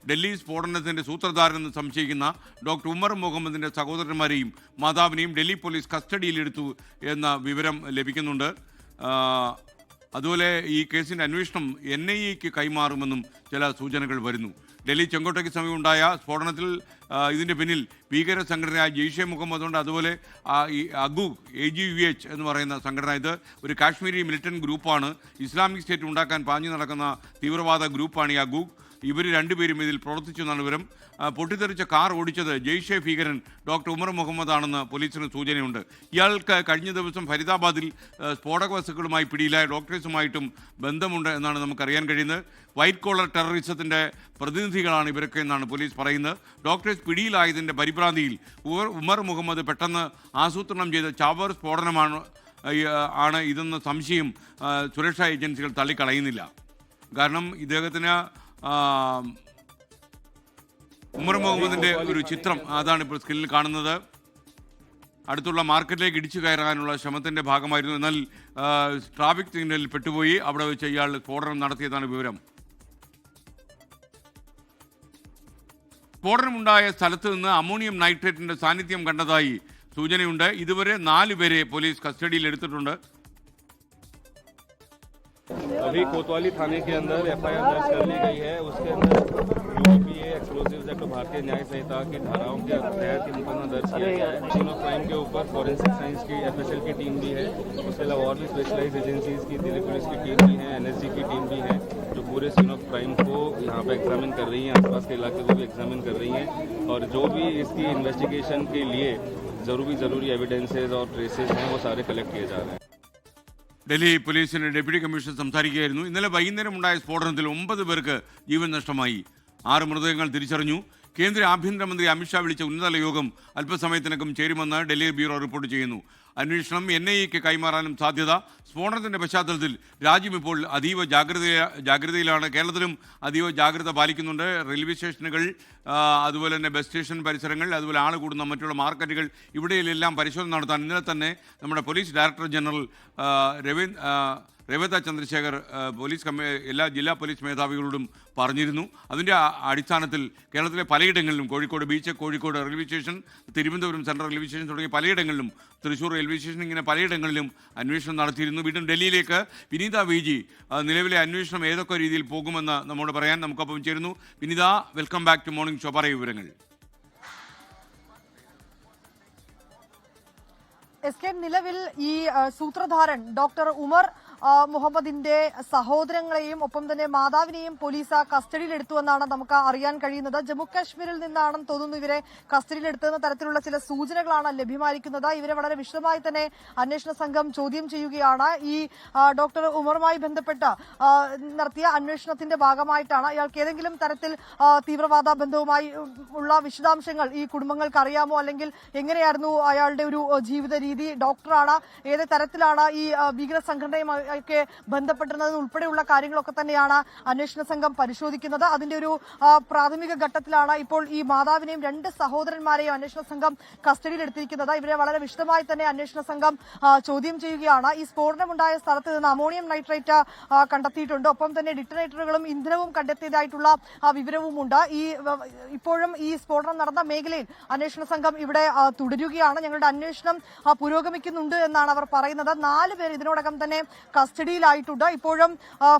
ഡൽഹി സ്ഫോടനത്തിന്റെ സൂത്രധാരനെന്ന് സംശയിക്കുന്ന ഡോക്ടർ ഉമർ മുഹമ്മദിന്റെ സഹോദരന്മാരെയും മാതാവിനെയും ഡൽഹി പോലീസ് കസ്റ്റഡിയിലെടുത്തു എന്ന വിവരം ലഭിക്കുന്നുണ്ട്. അതുപോലെ ഈ കേസിന്റെ അന്വേഷണം NIA-ക്ക് കൈമാറുമെന്നും ചില സൂചനകൾ വരുന്നു. ഡൽഹി ചെങ്കോട്ടയ്ക്ക് സമീപമുണ്ടായ സ്ഫോടനത്തിൽ ഇതിന്റെ പിന്നിൽ ഭീകര സംഘടനയായ ജെയ്ഷെ മുഹമ്മദ് ഉണ്ട്. അതുപോലെ ഈ അഗൂഗ് AGUH എന്ന് പറയുന്ന സംഘടന, ഇത് ഒരു കാശ്മീരി മിലിറ്റന്റ് ഗ്രൂപ്പാണ്. ഇസ്ലാമിക് സ്റ്റേറ്റ് ഉണ്ടാക്കാൻ പാഞ്ഞു നടക്കുന്ന തീവ്രവാദ ഗ്രൂപ്പാണ് ഈ അഗൂഗ്. ഇവർ രണ്ടുപേരും ഇതിൽ പ്രവർത്തിച്ചു എന്നാണ് വിവരം. പൊട്ടിത്തെറിച്ച കാർ ഓടിച്ചത് ജെയ്ഷെ ഭീകരൻ ഡോക്ടർ ഉമർ മുഹമ്മദ് ആണെന്ന് പോലീസിന് സൂചനയുണ്ട്. ഇയാൾക്ക് കഴിഞ്ഞ ദിവസം ഫരീദാബാദിൽ സ്ഫോടക വസ്തുക്കളുമായി പിടിയിലായ ഡോക്ടേഴ്സുമായിട്ടും ബന്ധമുണ്ട് എന്നാണ് നമുക്കറിയാൻ കഴിയുന്നത്. വൈറ്റ് കോളർ ടെററിസത്തിന്റെ പ്രതിനിധികളാണ് ഇവരൊക്കെ എന്നാണ് പോലീസ് പറയുന്നത്. ഡോക്ടേഴ്സ് പിടിയിലായതിൻ്റെ പരിഭ്രാന്തിയിൽ ഉമർ മുഹമ്മദ് പെട്ടെന്ന് ആസൂത്രണം ചെയ്ത ചാവേർ സ്ഫോടനമാണ് ഇതെന്ന സംശയം സുരക്ഷാ ഏജൻസികൾ തള്ളിക്കളയുന്നില്ല. കാരണം ഇദ്ദേഹത്തിന് ഉമർ മുഹമ്മദിന്റെ ഒരു ചിത്രം അതാണ് ഇപ്പോൾ സ്ക്രീനിൽ കാണുന്നത്. അടുത്തുള്ള മാർക്കറ്റിലേക്ക് ഇടിച്ചു കയറാനുള്ള ശ്രമത്തിന്റെ ഭാഗമായിരുന്നു. എന്നാൽ ട്രാഫിക് സിഗ്നലിൽ പെട്ടുപോയി. അവിടെ വെച്ച് ഇയാൾ സ്ഫോടനം നടത്തിയതാണ് വിവരം. സ്ഫോടനമുണ്ടായ സ്ഥലത്ത് നിന്ന് അമോണിയം നൈട്രേറ്റിന്റെ സാന്നിധ്യം കണ്ടതായി സൂചനയുണ്ട്. ഇതുവരെ 4 പേരെ പോലീസ് കസ്റ്റഡിയിൽ എടുത്തിട്ടുണ്ട്. अभी कोतवाली थाने के अंदर FIR दर्ज कर ली गई है. उसके अंदर UPA एक्सप्लोजिव्स एक्ट भारतीय न्याय संहिता की धाराओं के तहत मुकदमा दर्ज किया गया है. सीन ऑफ क्राइम के ऊपर फॉरेंसिक साइंस की FSL की टीम भी है. उसके अलावा और भी स्पेशलाइज एजेंसीज की दिल्ली पुलिस की टीम भी है, NSG की टीम भी है, जो पूरे सीन ऑफ क्राइम को यहाँ पे एग्जामिन कर रही हैं, आसपास के इलाके को भी एग्जामिन कर रही हैं. और जो भी इसकी इन्वेस्टिगेशन के लिए ज़रूरी एविडेंसेज और ट्रेसेस हैं वो सारे कलेक्ट किए जा रहे हैं. ഡൽഹി പോലീസിന്റെ ഡെപ്യൂട്ടി കമ്മീഷണർ സംസാരിക്കുകയായിരുന്നു. ഇന്നലെ വൈകുന്നേരം ഉണ്ടായ സ്ഫോടനത്തിൽ 9 പേർക്ക് ജീവൻ നഷ്ടമായി. 6 മൃതദേഹങ്ങൾ തിരിച്ചറിഞ്ഞു. കേന്ദ്ര ആഭ്യന്തരമന്ത്രി അമിത്ഷാ വിളിച്ച ഉന്നതതല യോഗം അല്പസമയത്തിനകം ചേരുമെന്ന് ഡൽഹി ബ്യൂറോ റിപ്പോർട്ട് ചെയ്യുന്നു. അന്വേഷണം NIA-ക്ക് കൈമാറാനും സാധ്യത. സ്ഫോടനത്തിന്റെ പശ്ചാത്തലത്തിൽ രാജ്യം ഇപ്പോൾ അതീവ ജാഗ്രതയിലാണ്. കേരളത്തിലും അതീവ ജാഗ്രത പാലിക്കുന്നുണ്ട്. റെയിൽവേ സ്റ്റേഷനുകൾ, അതുപോലെ തന്നെ ബസ് സ്റ്റേഷൻ പരിസരങ്ങൾ, അതുപോലെ ആൾ കൂടുന്ന മറ്റുള്ള മാർക്കറ്റുകൾ, ഇവിടെയെല്ലാം പരിശോധന നടത്താൻ ഇന്നലെ തന്നെ നമ്മുടെ പോലീസ് ഡയറക്ടർ ജനറൽ രേവത ചന്ദ്രശേഖർ എല്ലാ ജില്ലാ പോലീസ് മേധാവികളോടും പറഞ്ഞിരുന്നു. അതിൻ്റെ അടിസ്ഥാനത്തിൽ കേരളത്തിലെ പലയിടങ്ങളിലും, Kozhikode beach, Kozhikode railway station, Thiruvananthapuram central railway station തുടങ്ങിയ പലയിടങ്ങളിലും, തൃശ്ശൂർ റെയിൽവേ സ്റ്റേഷൻ, ഇങ്ങനെ പലയിടങ്ങളിലും അന്വേഷണം നടത്തിയിരുന്നു. വീണ്ടും ഡൽഹിയിലേക്ക് വിനീത VG നിലവിലെ അന്വേഷണം ഏതൊക്കെ രീതിയിൽ പോകുമെന്ന് നമ്മോട് പറയാൻ നമുക്കൊപ്പം ചേരുന്നു. Vineetha, welcome back to morning show. പറയൂ വിവരങ്ങൾ. നിലവിൽ ഈ സൂത്രധാരൻ ഡോക്ടർ ഉമർ മുഹമ്മദിന്റെ സഹോദരങ്ങളെയും ഒപ്പം തന്നെ മാതാവിനെയും പോലീസ് കസ്റ്റഡിയിലെടുത്തുവെന്നാണ് നമുക്ക് അറിയാൻ കഴിയുന്നത്. ജമ്മു കാശ്മീരിൽ നിന്നാണെന്ന് തോന്നുന്നു ഇവരെ കസ്റ്റഡിയിലെടുത്തുന്ന തരത്തിലുള്ള ചില സൂചനകളാണ് ലഭ്യമായിരിക്കുന്നത്. ഇവരെ വളരെ വിശദമായി തന്നെ അന്വേഷണ സംഘം ചോദ്യം ചെയ്യുകയാണ്. ഈ ഡോക്ടർ ഉമറുമായി ബന്ധപ്പെട്ട് നടത്തിയ അന്വേഷണത്തിന്റെ ഭാഗമായിട്ടാണ് ഇയാൾക്ക് ഏതെങ്കിലും തരത്തിൽ തീവ്രവാദ ബന്ധവുമായി ഉള്ള വിശദാംശങ്ങൾ ഈ കുടുംബങ്ങൾക്ക് അറിയാമോ, അല്ലെങ്കിൽ എങ്ങനെയായിരുന്നു അയാളുടെ ഒരു ജീവിത രീതി, ഡോക്ടറാണ്, ഏത് തരത്തിലാണ് ഈ ഭീകര സംഘടനയുമായി ഒക്കെ ബന്ധപ്പെട്ടിരുന്നത് ഉൾപ്പെടെയുള്ള കാര്യങ്ങളൊക്കെ തന്നെയാണ് അന്വേഷണ സംഘം പരിശോധിക്കുന്നത്. അതിന്റെ ഒരു പ്രാഥമിക ഘട്ടത്തിലാണ് ഇപ്പോൾ ഈ മാതാവിനെയും 2 സഹോദരന്മാരെയും അന്വേഷണ സംഘം കസ്റ്റഡിയിലെടുത്തിരിക്കുന്നത്. ഇവരെ വളരെ വിശദമായി തന്നെ അന്വേഷണ സംഘം ചോദ്യം ചെയ്യുകയാണ്. ഈ സ്ഫോടനമുണ്ടായ സ്ഥലത്ത് നിന്ന് അമോണിയം നൈട്രേറ്റ് കണ്ടെത്തിയിട്ടുണ്ട്. ഒപ്പം തന്നെ ഡിറ്റനേറ്ററുകളും ഇന്ധനവും കണ്ടെത്തിയതായിട്ടുള്ള വിവരവുമുണ്ട്. ഇപ്പോഴും ഈ സ്ഫോടനം നടന്ന മേഖലയിൽ അന്വേഷണ സംഘം ഇവിടെ തുടരുകയാണ്. ഞങ്ങളുടെ അന്വേഷണം പുരോഗമിക്കുന്നുണ്ട് എന്നാണ് അവർ പറയുന്നത്. 4 പേർ ഇതിനോടകം തന്നെ കസ്റ്റഡിയിലായിട്ടുണ്ട്. ഇപ്പോഴും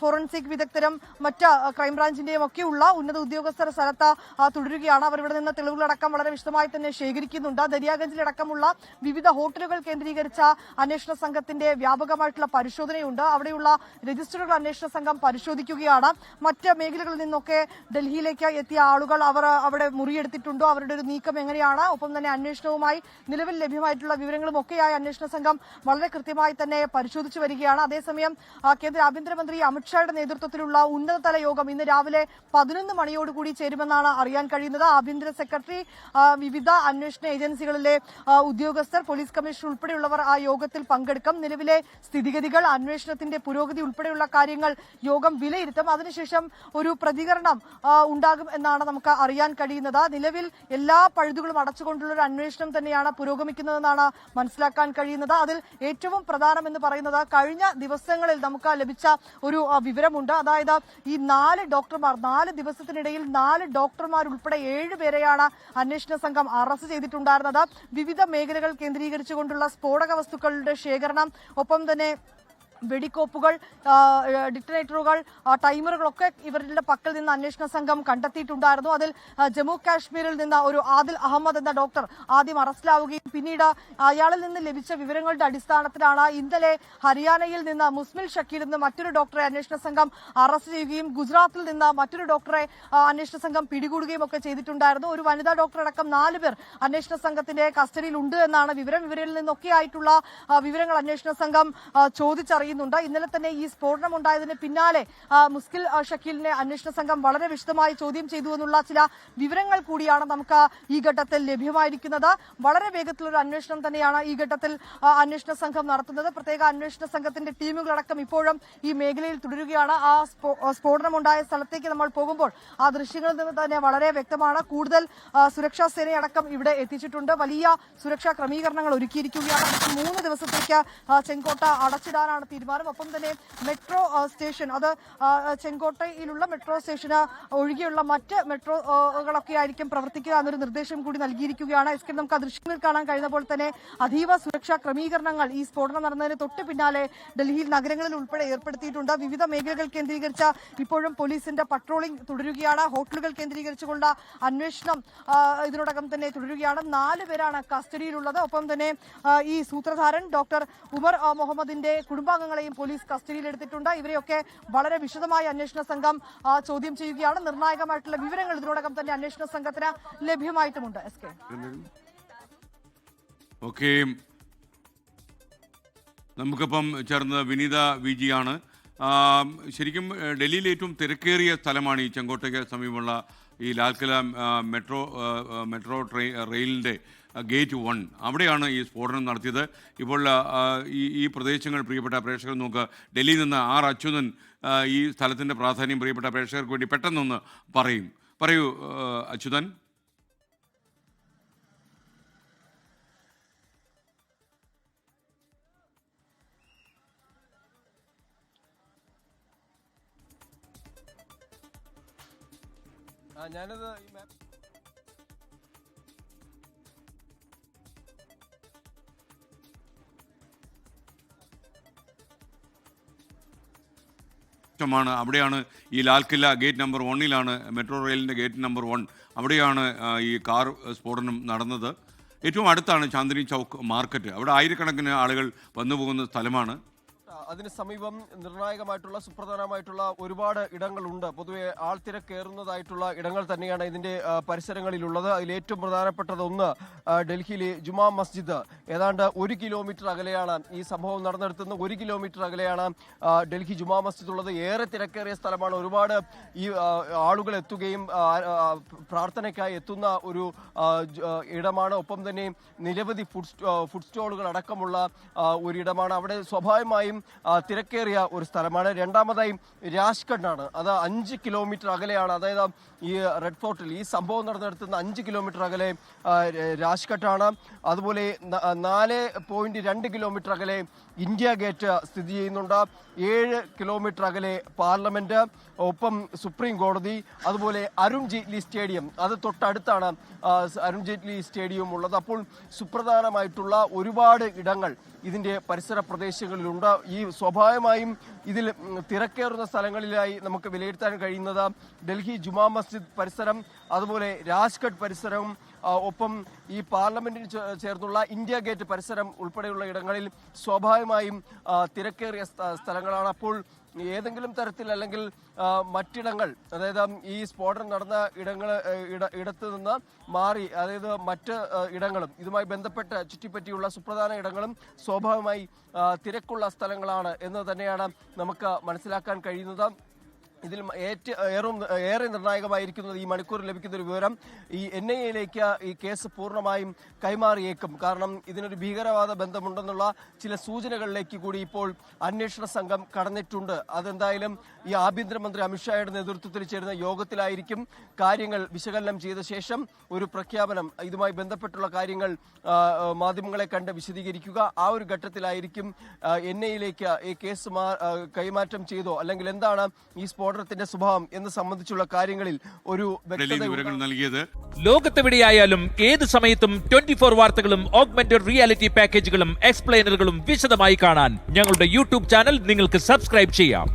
ഫോറൻസിക് വിദഗ്ധരും മറ്റ് ക്രൈംബ്രാഞ്ചിന്റെയും ഒക്കെയുള്ള ഉന്നത ഉദ്യോഗസ്ഥർ സ്ഥലത്ത് തുടരുകയാണ്. അവർ ഇവിടെ നിന്ന് തെളിവുകളടക്കം വളരെ വിശദമായി തന്നെ ശേഖരിക്കുന്നുണ്ട്. ദരിയാഗഞ്ചിലടക്കമുള്ള വിവിധ ഹോട്ടലുകൾ കേന്ദ്രീകരിച്ച അന്വേഷണ സംഘത്തിന്റെ വ്യാപകമായിട്ടുള്ള പരിശോധനയുണ്ട്. അവിടെയുള്ള രജിസ്റ്ററുകൾ അന്വേഷണ സംഘം പരിശോധിക്കുകയാണ്. മറ്റ് മേഖലകളിൽ നിന്നൊക്കെ ഡൽഹിയിലേക്ക് എത്തിയ ആളുകൾ അവർ അവിടെ മുറിയെടുത്തിട്ടുണ്ടോ, അവരുടെ ഒരു നീക്കം എങ്ങനെയാണ്, ഒപ്പം തന്നെ അന്വേഷണവുമായി നിലവിൽ ലഭ്യമായിട്ടുള്ള വിവരങ്ങളും ഒക്കെയായി അന്വേഷണ സംഘം വളരെ കൃത്യമായി തന്നെ പരിശോധിച്ചു വരികയാണ്. അതേസമയം കേന്ദ്ര ആഭ്യന്തരമന്ത്രി അമിത്ഷായുടെ നേതൃത്വത്തിലുള്ള ഉന്നതതല യോഗം ഇന്ന് രാവിലെ 11 മണിയോടുകൂടി ചേരുമെന്നാണ് അറിയാൻ കഴിയുന്നത്. ആഭ്യന്തര സെക്രട്ടറി, വിവിധ അന്വേഷണ ഏജൻസികളിലെ ഉദ്യോഗസ്ഥർ, പോലീസ് കമ്മീഷണർ ഉൾപ്പെടെയുള്ളവർ ആ യോഗത്തിൽ പങ്കെടുക്കും. നിലവിലെ സ്ഥിതിഗതികൾ, അന്വേഷണത്തിന്റെ പുരോഗതി ഉൾപ്പെടെയുള്ള കാര്യങ്ങൾ യോഗം വിലയിരുത്തും. അതിനുശേഷം ഒരു പ്രതികരണം ഉണ്ടാകും എന്നാണ് നമുക്ക് അറിയാൻ കഴിയുന്നത്. നിലവിൽ എല്ലാ പഴുതുകളും അടച്ചുകൊണ്ടുള്ള ഒരു അന്വേഷണം തന്നെയാണ് പുരോഗമിക്കുന്നതെന്നാണ് മനസ്സിലാക്കാൻ കഴിയുന്നത്. അതിൽ ഏറ്റവും പ്രധാനമെന്ന് പറയുന്നത് കഴിഞ്ഞ ദിവസം ദിവസങ്ങളിൽ നമുക്ക് ലഭിച്ച ഒരു വിവരമുണ്ട്. അതായത് ഈ 4 ഡോക്ടർമാർ 4 ദിവസത്തിനിടയിൽ 4 ഡോക്ടർമാർ ഉൾപ്പെടെ 7 പേരെയാണ് അന്വേഷണ സംഘം അറസ്റ്റ് ചെയ്തിട്ടുണ്ടായിരുന്നത്. വിവിധ മേഖലകൾ കേന്ദ്രീകരിച്ചുകൊണ്ടുള്ള സ്ഫോടക വസ്തുക്കളുടെ ശേഖരണം, ഒപ്പം തന്നെ വെടിക്കോപ്പുകൾ, ഡിറ്റനേറ്ററുകൾ, ടൈമറുകളൊക്കെ ഇവരുടെ പക്കൽ നിന്ന് അന്വേഷണ സംഘം കണ്ടെത്തിയിട്ടുണ്ടായിരുന്നു. അതിൽ ജമ്മു കാശ്മീരിൽ നിന്ന് ഒരു ആദിൽ അഹമ്മദ് എന്ന ഡോക്ടർ ആദ്യം അറസ്റ്റിലാവുകയും പിന്നീട് അയാളിൽ നിന്ന് ലഭിച്ച വിവരങ്ങളുടെ അടിസ്ഥാനത്തിലാണ് ഇന്നലെ ഹരിയാനയിൽ നിന്ന് മുസ്മിൽ ഷക്കീൽ എന്ന മറ്റൊരു ഡോക്ടറെ അന്വേഷണ സംഘം അറസ്റ്റ് ചെയ്യുകയും ഗുജറാത്തിൽ നിന്ന് മറ്റൊരു ഡോക്ടറെ അന്വേഷണ സംഘം പിടികൂടുകയും ഒക്കെ ചെയ്തിട്ടുണ്ടായിരുന്നു. ഒരു വനിതാ ഡോക്ടർ അടക്കം 4 പേർ അന്വേഷണ സംഘത്തിന്റെ കസ്റ്റഡിയിൽ ഉണ്ട് എന്നാണ് വിവരം. ഇവരിൽ നിന്നൊക്കെ ആയിട്ടുള്ള വിവരങ്ങൾ അന്വേഷണ സംഘം ചോദിച്ചറിയുന്നുണ്ട്. ഇന്നലെ തന്നെ ഈ സ്ഫോടനം ഉണ്ടായതിന് പിന്നാലെ മുസ്കിൽ ഷക്കീലിനെ അന്വേഷണ സംഘം വളരെ വിശദമായി ചോദ്യം ചെയ്തു എന്നുള്ള ചില വിവരങ്ങൾ കൂടിയാണ് നമുക്ക് ഈ ഘട്ടത്തിൽ ലഭ്യമായിരിക്കുന്നത്. വളരെ വേഗത്തിലൊരു അന്വേഷണം തന്നെയാണ് ഈ ഘട്ടത്തിൽ അന്വേഷണ സംഘം നടത്തുന്നത്. പ്രത്യേക അന്വേഷണ സംഘത്തിന്റെ ടീമുകളടക്കം ഇപ്പോഴും ഈ മേഖലയിൽ തുടരുകയാണ്. ആ സ്ഫോടനമുണ്ടായ സ്ഥലത്തേക്ക് നമ്മൾ പോകുമ്പോൾ ആ ദൃശ്യങ്ങളിൽ നിന്ന് തന്നെ വളരെ വ്യക്തമാണ്. കൂടുതൽ സുരക്ഷാ സേനയടക്കം ഇവിടെ എത്തിച്ചിട്ടുണ്ട്. വലിയ സുരക്ഷാ ക്രമീകരണങ്ങൾ ഒരുക്കിയിരിക്കുകയാണ്. 3 ദിവസത്തേക്ക് ചെങ്കോട്ട അടച്ചിടാനാണ് തീരുമാനം. ഒപ്പം തന്നെ മെട്രോ സ്റ്റേഷൻ, അത് ചെങ്കോട്ടയിലുള്ള മെട്രോ സ്റ്റേഷന് ഒഴികെയുള്ള മറ്റ് മെട്രോകളൊക്കെ ആയിരിക്കും പ്രവർത്തിക്കുക എന്നൊരു നിർദ്ദേശം കൂടി നൽകിയിരിക്കുകയാണ്. നമുക്ക് ആ ദൃശ്യങ്ങളിൽ കാണാൻ കഴിയുന്ന പോലെ തന്നെ അതീവ സുരക്ഷാ ക്രമീകരണങ്ങൾ ഈ സ്ഫോടനം നടന്നതിന് തൊട്ട് പിന്നാലെ ഡൽഹിയിൽ നഗരങ്ങളിൽ ഉൾപ്പെടെ ഏർപ്പെടുത്തിയിട്ടുണ്ട്. വിവിധ മേഖലകൾ കേന്ദ്രീകരിച്ച ഇപ്പോഴും പോലീസിന്റെ പട്രോളിംഗ് തുടരുകയാണ്. ഹോട്ടലുകൾ കേന്ദ്രീകരിച്ചുകൊണ്ടുള്ള അന്വേഷണം ഇതിനോടകം തന്നെ തുടരുകയാണ്. 4 പേരാണ് കസ്റ്റഡിയിലുള്ളത്. ഒപ്പം തന്നെ ഈ സൂത്രധാരൻ ഡോക്ടർ ഉമർ മുഹമ്മദിന്റെ കുടുംബാംഗങ്ങളെയും പോലീസ് കസ്റ്റഡിയിലെടുത്തിട്ടുണ്ട്. ഇവരെയൊക്കെ വളരെ വിശദമായി അന്വേഷണ സംഘം ചോദ്യം ചെയ്യുകയാണ്. നിർണായകമായിട്ടുള്ള വിവരങ്ങൾ ഇതിനോടകം തന്നെ അന്വേഷണ സംഘത്തിന് ലഭ്യമായിട്ടുമുണ്ട്. SK. ഓക്കെ, നമുക്കിപ്പം ചേർന്നത് വിനീത VG ആണ്. ശരിക്കും ഡൽഹിയിലെ ഏറ്റവും തിരക്കേറിയ സ്ഥലമാണ് ഈ ചെങ്കോട്ടയ്ക്ക് സമീപമുള്ള ഈ ലാൽക്കില മെട്രോ റെയിലിൻ്റെ ഗേറ്റ് 1. അവിടെയാണ് ഈ സ്ഫോടനം നടത്തിയത്. ഇപ്പോൾ ഈ പ്രദേശങ്ങൾ പ്രിയപ്പെട്ട പ്രേക്ഷകർ നോക്കുക. ഡൽഹിയിൽ നിന്ന് അച്യുതൻ ഈ സ്ഥലത്തിൻ്റെ പ്രാധാന്യം പ്രിയപ്പെട്ട പ്രേക്ഷകർക്ക് വേണ്ടി പെട്ടെന്നൊന്ന് പറയൂ അച്യുതൻ. ഞാനത് ഈ ാണ് അവിടെയാണ് ഈ ലാൽക്കില്ല ഗേറ്റ് നമ്പർ 1 മെട്രോ റെയിലിൻ്റെ ഗേറ്റ് നമ്പർ 1. അവിടെയാണ് ഈ കാർ സ്ഫോടനം നടന്നത്. ഏറ്റവും അടുത്താണ് ചാന്ദിനി ചൗക്ക് മാർക്കറ്റ്. അവിടെ ആയിരക്കണക്കിന് ആളുകൾ വന്നു പോകുന്ന സ്ഥലമാണ്. അതിന് സമീപം നിർണായകമായിട്ടുള്ള സുപ്രധാനമായിട്ടുള്ള ഒരുപാട് ഇടങ്ങളുണ്ട്. പൊതുവെ ആൾത്തിരക്കേറുന്നതായിട്ടുള്ള ഇടങ്ങൾ തന്നെയാണ് ഇതിന്റെ പരിസരങ്ങളിലുള്ളത്. അതിൽ ഏറ്റവും പ്രധാനപ്പെട്ടത് ഒന്ന് ഡൽഹിയിലെ ജുമാ മസ്ജിദ്. ഏതാണ്ട് 1 കിലോമീറ്റർ അകലെയാണ് ഈ സംഭവം നടന്നെടുത്തുന്നത്. 1 കിലോമീറ്റർ അകലെയാണ് ഡൽഹി ജുമാ മസ്ജിദ് ഉള്ളത്. ഏറെ തിരക്കേറിയ സ്ഥലമാണ്. ഒരുപാട് ഈ ആളുകൾ എത്തുകയും പ്രാർത്ഥനയ്ക്കായി എത്തുന്ന ഒരു ഇടമാണ്. ഒപ്പം തന്നെ നിരവധി ഫുഡ് സ്റ്റോളുകൾ അടക്കമുള്ള ഒരിടമാണ്. അവിടെ സ്വാഭാവികമായും തിരക്കേറിയ ഒരു സ്ഥലമാണ്. രണ്ടാമതായി രാജ്ഘട്ടാണ്. അത് 5 കിലോമീറ്റർ അകലെയാണ്. അതായത് ഈ റെഡ് ഫോർട്ടിൽ ഈ സംഭവം നടന്നെടുത്തുന്ന 5 കിലോമീറ്റർ അകലെ രാജ്ഘട്ടാണ്. അതുപോലെ 4.2 കിലോമീറ്റർ അകലെ ഇന്ത്യ ഗേറ്റ് സ്ഥിതി ചെയ്യുന്നുണ്ട്. 7 കിലോമീറ്റർ അകലെ പാർലമെന്റ്, ഒപ്പം സുപ്രീം കോടതി, അതുപോലെ അരുൺ ജെയ്റ്റ്ലി സ്റ്റേഡിയം, അത് തൊട്ടടുത്താണ് അരുൺ ജെയ്റ്റ്ലി സ്റ്റേഡിയം ഉള്ളത്. അപ്പോൾ സുപ്രധാനമായിട്ടുള്ള ഒരുപാട് ഇടങ്ങൾ ഇതിന്റെ പരിസര പ്രദേശങ്ങളിലുണ്ട്. ഈ സ്വാഭാവികമായും ഇതിൽ തിരക്കേറുന്ന സ്ഥലങ്ങളിലായി നമുക്ക് വിലയിരുത്താൻ കഴിയുന്നത് ഡൽഹി ജുമാ മസ്ജിദ് പരിസരം, അതുപോലെ രാജ്ഘട്ട് പരിസരവും, ഒപ്പം ഈ പാർലമെന്റിന് ചേർന്നുള്ള ഇന്ത്യ ഗേറ്റ് പരിസരം ഉൾപ്പെടെയുള്ള ഇടങ്ങളിൽ സ്വാഭാവികമായും തിരക്കേറിയ സ്ഥലങ്ങളാണ്. അപ്പോൾ ഏതെങ്കിലും തരത്തിൽ അല്ലെങ്കിൽ മറ്റിടങ്ങൾ, അതായത് ഈ സ്ഫോടനം നടന്ന ഇടത്ത് നിന്ന് മാറി, അതായത് മറ്റ് ഇടങ്ങളും ഇതുമായി ബന്ധപ്പെട്ട് ചുറ്റിപ്പറ്റിയുള്ള സുപ്രധാന ഇടങ്ങളും സ്വാഭാവികമായി തിരക്കുള്ള സ്ഥലങ്ങളാണ് എന്ന് തന്നെയാണ് നമുക്ക് മനസ്സിലാക്കാൻ കഴിയുന്നത്. ഇതിൽ ഏറെ നിർണായകമായിരിക്കുന്നത് ഈ മണിക്കൂർ ലഭിക്കുന്ന ഒരു വിവരം ഈ NIA-യിലേക്ക് ഈ കേസ് പൂർണ്ണമായും കൈമാറിയേക്കും. കാരണം ഇതിനൊരു ഭീകരവാദ ബന്ധമുണ്ടെന്നുള്ള ചില സൂചനകളിലേക്ക് കൂടി ഇപ്പോൾ അന്വേഷണ സംഘം കടന്നിട്ടുണ്ട്. അതെന്തായാലും ഈ ആഭ്യന്തരമന്ത്രി അമിത്ഷായുടെ നേതൃത്വത്തിൽ ചേരുന്ന യോഗത്തിലായിരിക്കും കാര്യങ്ങൾ വിശകലനം ചെയ്ത ശേഷം ഒരു പ്രഖ്യാപനം, ഇതുമായി ബന്ധപ്പെട്ടുള്ള കാര്യങ്ങൾ മാധ്യമങ്ങളെ കണ്ട് വിശദീകരിക്കുക. ആ ഒരു ഘട്ടത്തിലായിരിക്കും NIA-യിലേക്ക് ഈ കേസ് കൈമാറ്റം ചെയ്തോ അല്ലെങ്കിൽ എന്താണ് ഈ സ്ഫോടനത്തിന്റെ സ്വഭാവം എന്ന് സംബന്ധിച്ചുള്ള കാര്യങ്ങളിൽ ഒരു വിവരങ്ങൾ നൽകിയത്. ലോകത്തെവിടെയായാലും ഏത് സമയത്തും 24 വാർത്തകളും ഓഗ്മെന്റഡ് റിയാലിറ്റി പാക്കേജുകളും എക്സ്പ്ലെയിനറുകളും വിശദമായി കാണാൻ ഞങ്ങളുടെ യൂട്യൂബ് ചാനൽ നിങ്ങൾക്ക് സബ്സ്ക്രൈബ് ചെയ്യാം.